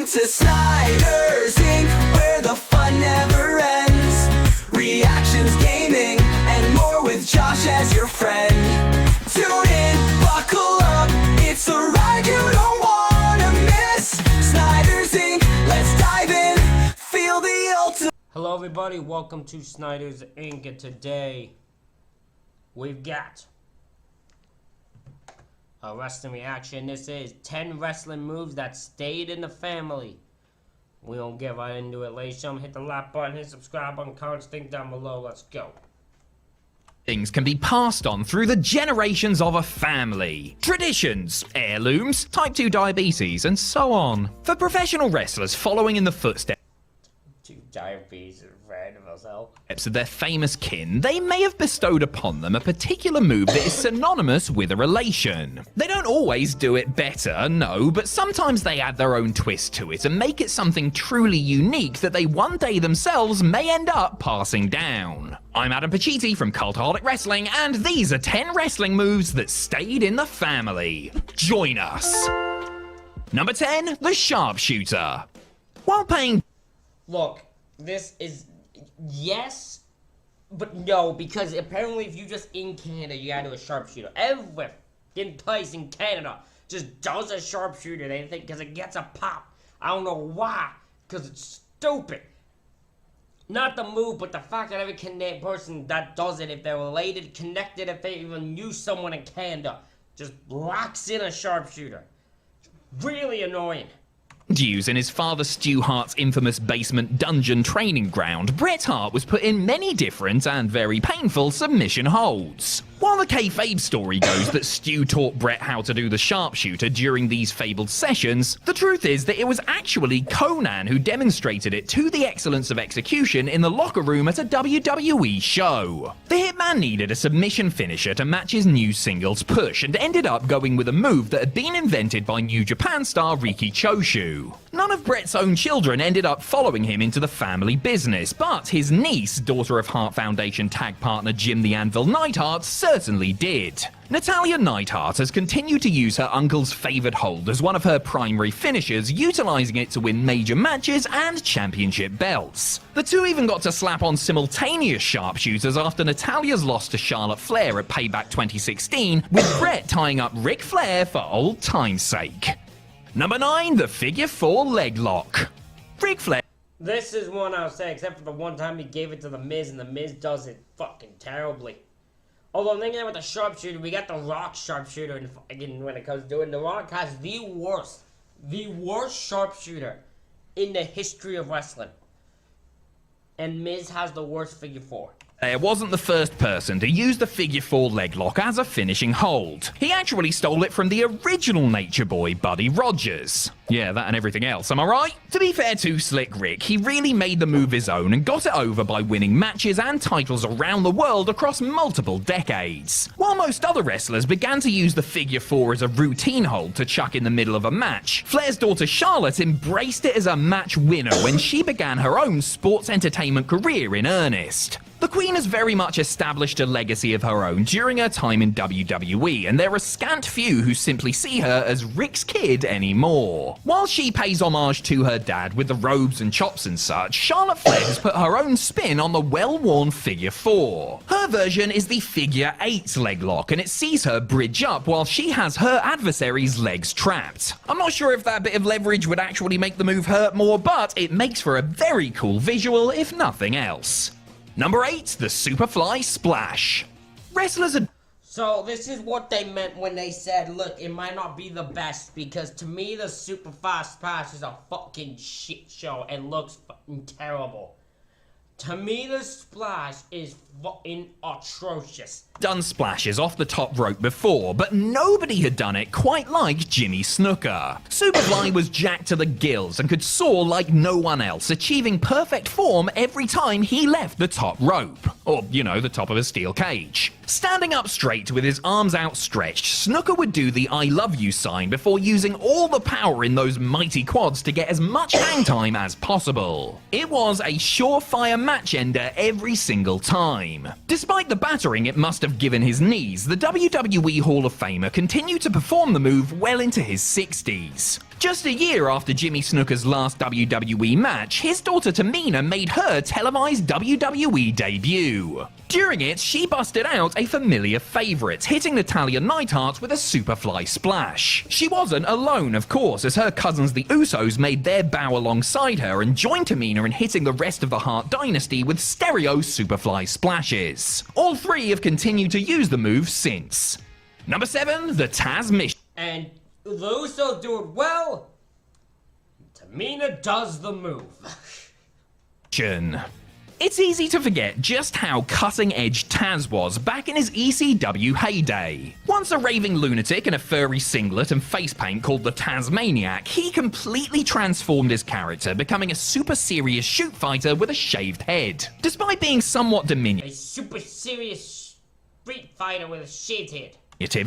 Welcome to Snyder's Inc., where the fun never ends. Reactions, gaming, and more with Josh as your friend. Tune in, buckle up, it's a ride you don't wanna miss. Snyder's Inc., let's dive in, feel the ultimate. Hello everybody, welcome to Snyder's Inc. And today we've got a wrestling reaction. This is 10 wrestling moves that stayed in the family. We don't get right into it, ladies and gentlemen. Hit the like button, hit subscribe button, comments, things down below. Let's go. Things can be passed on through the generations of a family. Traditions, heirlooms, type 2 diabetes, and so on. For professional wrestlers following in the footsteps Diabetes, friend of myself. of their famous kin, they may have bestowed upon them a particular move that is synonymous with a relation. They don't always do it better, no, but sometimes they add their own twist to it and make it something truly unique that they one day themselves may end up passing down. I'm Adam Pacitti from Cultaholic Wrestling, and these are 10 wrestling moves that stayed in the family. Join us. Number 10, the sharpshooter. While paying... Look, this is yes, but no, because apparently if you just in Canada, you gotta do a sharpshooter. Every place in Canada just does a sharpshooter. They think because it gets a pop. I don't know why, because it's stupid. Not the move, but the fact that every Canadian person that does it, if they're related, connected, if they even knew someone in Canada, just locks in a sharpshooter. It's really annoying. Use in his father Stu Hart's infamous basement dungeon training ground, Bret Hart was put in many different and very painful submission holds. While the kayfabe story goes that Stu taught Bret how to do the sharpshooter during these fabled sessions, the truth is that it was actually Conan who demonstrated it to the excellence of execution in the locker room at a WWE show. The Hitman needed a submission finisher to match his new singles push and ended up going with a move that had been invented by New Japan star Riki Choshu. None of Bret's own children ended up following him into the family business, but his niece, daughter of Hart Foundation tag partner Jim the Anvil Neidhart, certainly did. Natalya Neidhart has continued to use her uncle's favoured hold as one of her primary finishers, utilising it to win major matches and championship belts. The two even got to slap on simultaneous sharpshooters after Natalya's loss to Charlotte Flair at Payback 2016, with Bret tying up Ric Flair for old time's sake. Number 9, the figure 4 leg lock. Ric Flair. This is one I'll say, except for the one time he gave it to The Miz, and The Miz does it fucking terribly. Although I'm thinking about the sharpshooter, we got The Rock sharpshooter, and again, when it comes to it, The Rock has the worst sharpshooter in the history of wrestling. And Miz has the worst figure 4. Flair wasn't the first person to use the figure 4 leg lock as a finishing hold. He actually stole it from the original Nature Boy, Buddy Rogers. Yeah, that and everything else, am I right? To be fair to Slick Rick, he really made the move his own and got it over by winning matches and titles around the world across multiple decades. While most other wrestlers began to use the figure 4 as a routine hold to chuck in the middle of a match, Flair's daughter Charlotte embraced it as a match winner when she began her own sports entertainment career in earnest. The Queen has very much established a legacy of her own during her time in WWE, and there are scant few who simply see her as Rick's kid anymore. While she pays homage to her dad with the robes and chops and such, Charlotte Flair has put her own spin on the well-worn figure 4. Her version is the figure 8 leg lock, and it sees her bridge up while she has her adversary's legs trapped. I'm not sure if that bit of leverage would actually make the move hurt more, but it makes for a very cool visual if nothing else. Number 8, the Superfly Splash. Wrestlers are... So this is what they meant when they said, look, it might not be the best, because to me the Superfly Splash is a fucking shit show and looks fucking terrible. To me the splash is fucking atrocious. Done splashes off the top rope before, but nobody had done it quite like Jimmy Snuka. Superfly was jacked to the gills and could soar like no one else, achieving perfect form every time he left the top rope. Or, you know, the top of a steel cage. Standing up straight with his arms outstretched, Snuka would do the I love you sign before using all the power in those mighty quads to get as much hang time as possible. It was a surefire match ender every single time. Despite the battering it must have given his knees, the WWE Hall of Famer continued to perform the move well into his 60s. Just a year after Jimmy Snuka's last WWE match, his daughter Tamina made her televised WWE debut. During it, she busted out a familiar favourite, hitting Natalya Neidhart with a Superfly splash. She wasn't alone, of course, as her cousins the Usos made their bow alongside her and joined Tamina in hitting the rest of the Hart Dynasty with stereo Superfly splashes. All three have continued to use the move since. Number 7, the Taz Mission. And the Usos do it well. Tamina does the move. It's easy to forget just how cutting-edge Taz was back in his ECW heyday. Once a raving lunatic in a furry singlet and face paint called the Tasmaniac, he completely transformed his character, becoming a super serious shoot fighter with a shaved head. Despite being somewhat A super serious street fighter with a shaved head.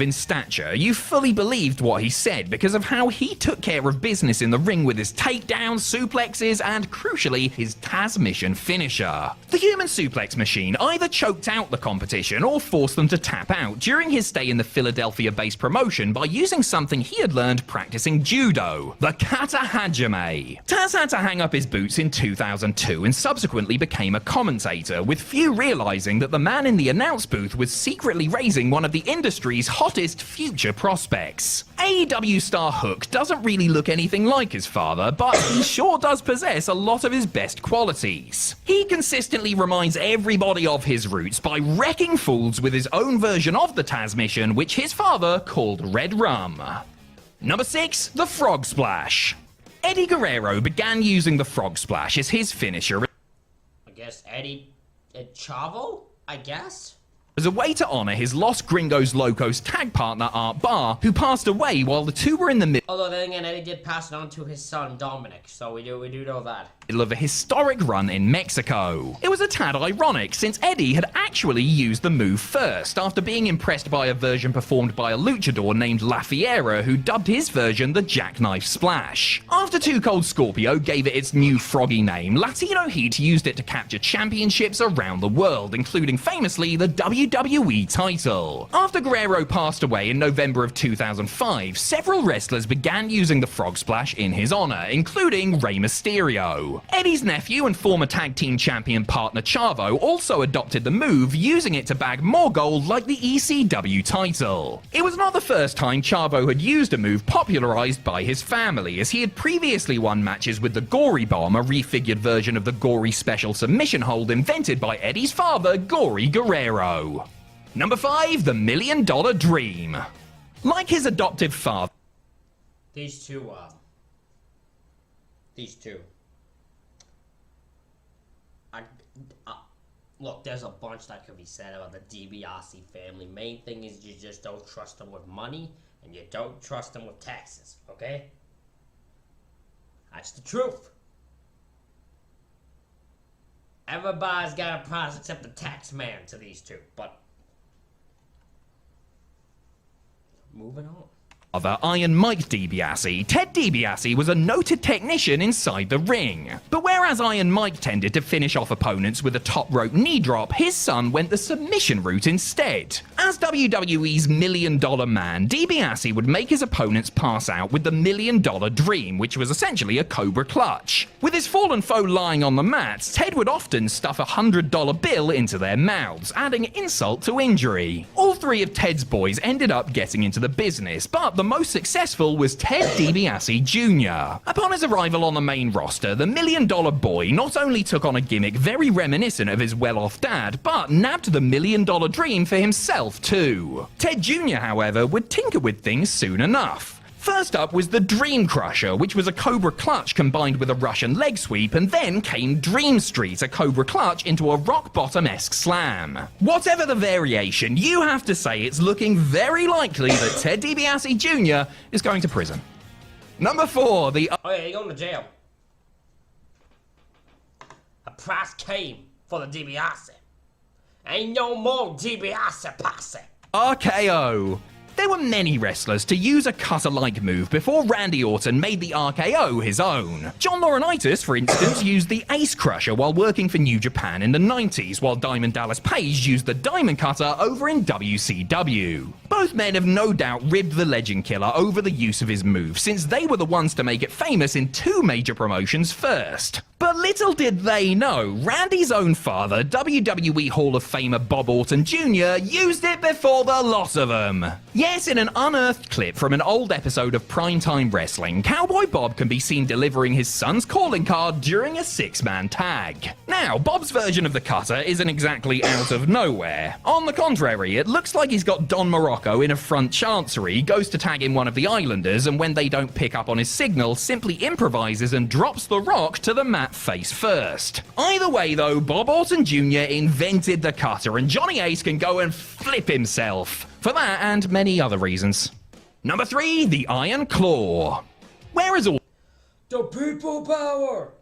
in stature, you fully believed what he said because of how he took care of business in the ring with his takedowns, suplexes, and crucially, his Taz Mission finisher. The human suplex machine either choked out the competition or forced them to tap out during his stay in the Philadelphia-based promotion by using something he had learned practicing judo, the kata hajime. Taz had to hang up his boots in 2002 and subsequently became a commentator, with few realizing that the man in the announce booth was secretly raising one of the industry's hottest future prospects. AEW star Hook doesn't really look anything like his father, but he sure does possess a lot of his best qualities. He consistently reminds everybody of his roots by wrecking fools with his own version of the Taz Mission, which his father called Red Rum. Number 6, the Frog Splash. Eddie Guerrero began using the Frog Splash as his finisher I guess Eddie Chavo? I guess? as a way to honor his Los Gringos Locos tag partner Art Barr, who passed away while the two were in the Although then again, Eddie did pass it on to his son Dominic, so we do know that. middle of a historic run in Mexico. It was a tad ironic since Eddie had actually used the move first after being impressed by a version performed by a luchador named La Fiera, who dubbed his version the Jackknife Splash. After Too Cold Scorpio gave it its new froggy name, Latino Heat used it to capture championships around the world, including famously the WWE title. After Guerrero passed away in November of 2005, several wrestlers began using the Frog Splash in his honor, including Rey Mysterio. Eddie's nephew and former tag team champion partner Chavo also adopted the move, using it to bag more gold like the ECW title. It was not the first time Chavo had used a move popularized by his family, as he had previously won matches with the Gory Bomb, a refigured version of the Gory Special submission hold invented by Eddie's father, Gory Guerrero. Number 5, the $1 Million Dream. Like his adoptive father, These two. Look, there's a bunch that could be said about the DiBiase family. Main thing is you just don't trust them with money, and you don't trust them with taxes, okay? That's the truth. Everybody's got a price except the tax man to these two, but moving on. Iron Mike DiBiase, Ted DiBiase was a noted technician inside the ring. But whereas Iron Mike tended to finish off opponents with a top rope knee drop, his son went the submission route instead. As WWE's $1 Million Man, DiBiase would make his opponents pass out with the $1 Million Dream, which was essentially a Cobra Clutch. With his fallen foe lying on the mat, Ted would often stuff a $100 bill into their mouths, adding insult to injury. All three of Ted's boys ended up getting into the business, but the most successful was Ted DiBiase Jr. Upon his arrival on the main roster, the $1 Million Boy not only took on a gimmick very reminiscent of his well-off dad, but nabbed the $1 Million Dream for himself too. Ted Jr., however, would tinker with things soon enough. First up was the Dream Crusher, which was a Cobra Clutch combined with a Russian leg sweep, and then came Dream Street, a Cobra Clutch into a rock bottom-esque slam. Whatever the variation, you have to say it's looking very likely that Ted DiBiase Jr. is going to prison. Number 4, the... Oh yeah, you're going to jail. A price came for the DiBiase. Ain't no more DiBiase posse. RKO. There were many wrestlers to use a cutter-like move before Randy Orton made the RKO his own. John Laurinaitis, for instance, used the Ace Crusher while working for New Japan in the 90s, while Diamond Dallas Page used the Diamond Cutter over in WCW. Both men have no doubt ribbed the Legend Killer over the use of his move, since they were the ones to make it famous in 2 major promotions first. But little did they know, Randy's own father, WWE Hall of Famer Bob Orton Jr., used it before the lot of them. Yes, in an unearthed clip from an old episode of Primetime Wrestling, Cowboy Bob can be seen delivering his son's calling card during a 6-man tag. Now, Bob's version of the cutter isn't exactly out of nowhere. On the contrary, it looks like he's got Don Morocco in a front chancery, goes to tag in one of the Islanders, and when they don't pick up on his signal, simply improvises and drops the Rock to the mat face first. Either way though, Bob Orton Jr. invented the cutter, and Johnny Ace can go and flip himself. For that and many other reasons. Number 3, the Iron Claw. Whereas The people power!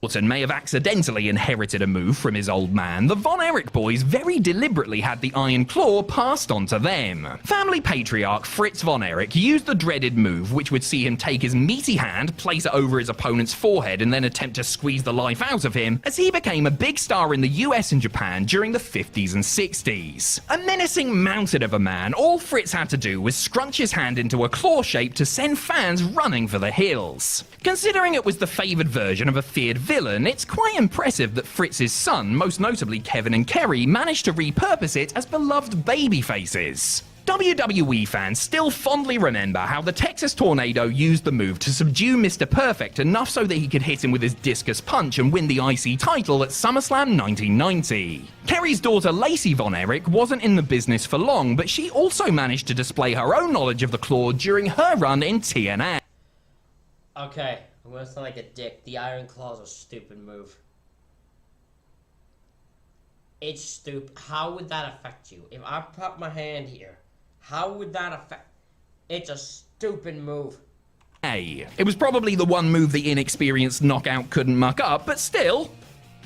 Orton may have accidentally inherited a move from his old man, the Von Erich boys very deliberately had the Iron Claw passed on to them. Family patriarch Fritz Von Erich used the dreaded move, which would see him take his meaty hand, place it over his opponent's forehead, and then attempt to squeeze the life out of him, as he became a big star in the US and Japan during the 50s and 60s. A menacing mountain of a man, all Fritz had to do was scrunch his hand into a claw shape to send fans running for the hills. Considering it was the favoured version of a feared villain, it's quite impressive that Fritz's son, most notably Kevin and Kerry, managed to repurpose it as beloved baby faces. WWE fans still fondly remember how the Texas Tornado used the move to subdue Mr. Perfect enough so that he could hit him with his discus punch and win the IC title at SummerSlam 1990. Kerry's daughter Lacey Von Erich wasn't in the business for long, but she also managed to display her own knowledge of the claw during her run in TNA. Okay, I'm gonna sound like a dick. The Iron Claw's a stupid move. It's stupid. How would that affect you? If I put my hand here, how would that affect... It's a stupid move. It was probably the one move the inexperienced knockout couldn't muck up, but still.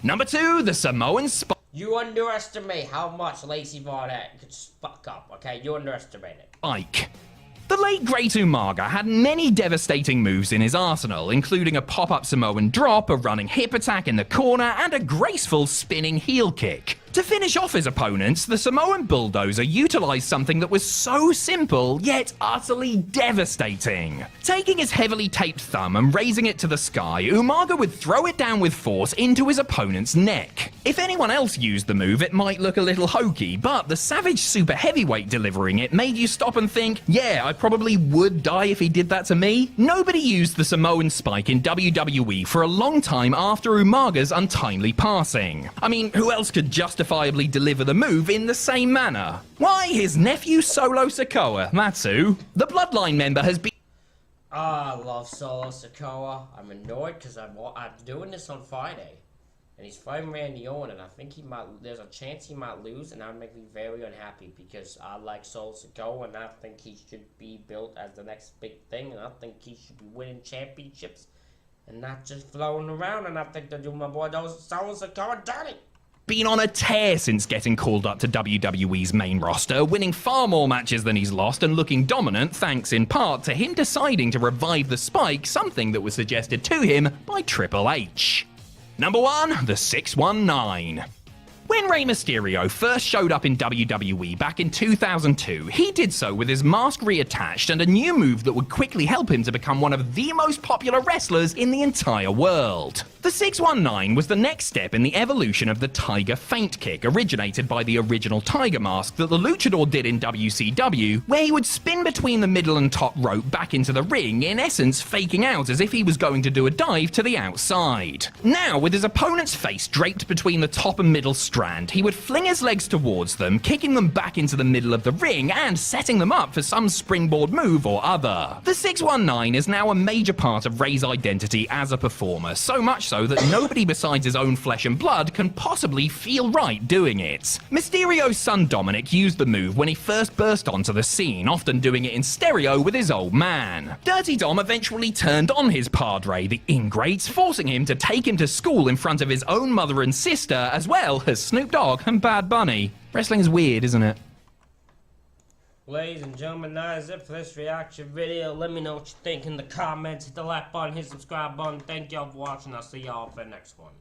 Number 2, the Samoan Spike. You underestimate how much Lacey Von Erich could fuck up, okay? You underestimate it. The late Great Umaga had many devastating moves in his arsenal, including a pop-up Samoan drop, a running hip attack in the corner, and a graceful spinning heel kick. To finish off his opponents, the Samoan Bulldozer utilized something that was so simple, yet utterly devastating. Taking his heavily taped thumb and raising it to the sky, Umaga would throw it down with force into his opponent's neck. If anyone else used the move, it might look a little hokey, but the Savage Super Heavyweight delivering it made you stop and think, yeah, I probably would die if he did that to me. Nobody used the Samoan Spike in WWE for a long time after Umaga's untimely passing. I mean, who else could justifiably deliver the move in the same manner? Why, his nephew Solo Sikoa, that's who. The Bloodline member has been... I love Solo Sikoa. I'm annoyed because I'm doing this on Friday. And he's fighting Randy Orton, and I think there's a chance he might lose, and that would make me very unhappy because I like Solo Sikoa, and I think he should be built as the next big thing, and I think he should be winning championships and not just floating around, and I think they're doing my boy Solo Sikoa dirty. Been on a tear since getting called up to WWE's main roster, winning far more matches than he's lost and looking dominant thanks in part to him deciding to revive the Spike, something that was suggested to him by Triple H. Number 1, the 619. When Rey Mysterio first showed up in WWE back in 2002, he did so with his mask reattached and a new move that would quickly help him to become one of the most popular wrestlers in the entire world. The 619 was the next step in the evolution of the Tiger Feint Kick, originated by the original Tiger Mask that the Luchador did in WCW, where he would spin between the middle and top rope back into the ring, in essence faking out as if he was going to do a dive to the outside. Now, with his opponent's face draped between the top and middle strand, he would fling his legs towards them, kicking them back into the middle of the ring and setting them up for some springboard move or other. The 619 is now a major part of Rey's identity as a performer, so much so that nobody besides his own flesh and blood can possibly feel right doing it. Mysterio's son Dominic used the move when he first burst onto the scene, often doing it in stereo with his old man. Dirty Dom eventually turned on his padre, the ingrates, forcing him to take him to school in front of his own mother and sister, as well as Snoop Dogg and Bad Bunny. Wrestling is weird, isn't it? Ladies and gentlemen, that is it for this reaction video. Let me know what you think in the comments. Hit the like button, hit the subscribe button. Thank y'all for watching. I'll see y'all for the next one.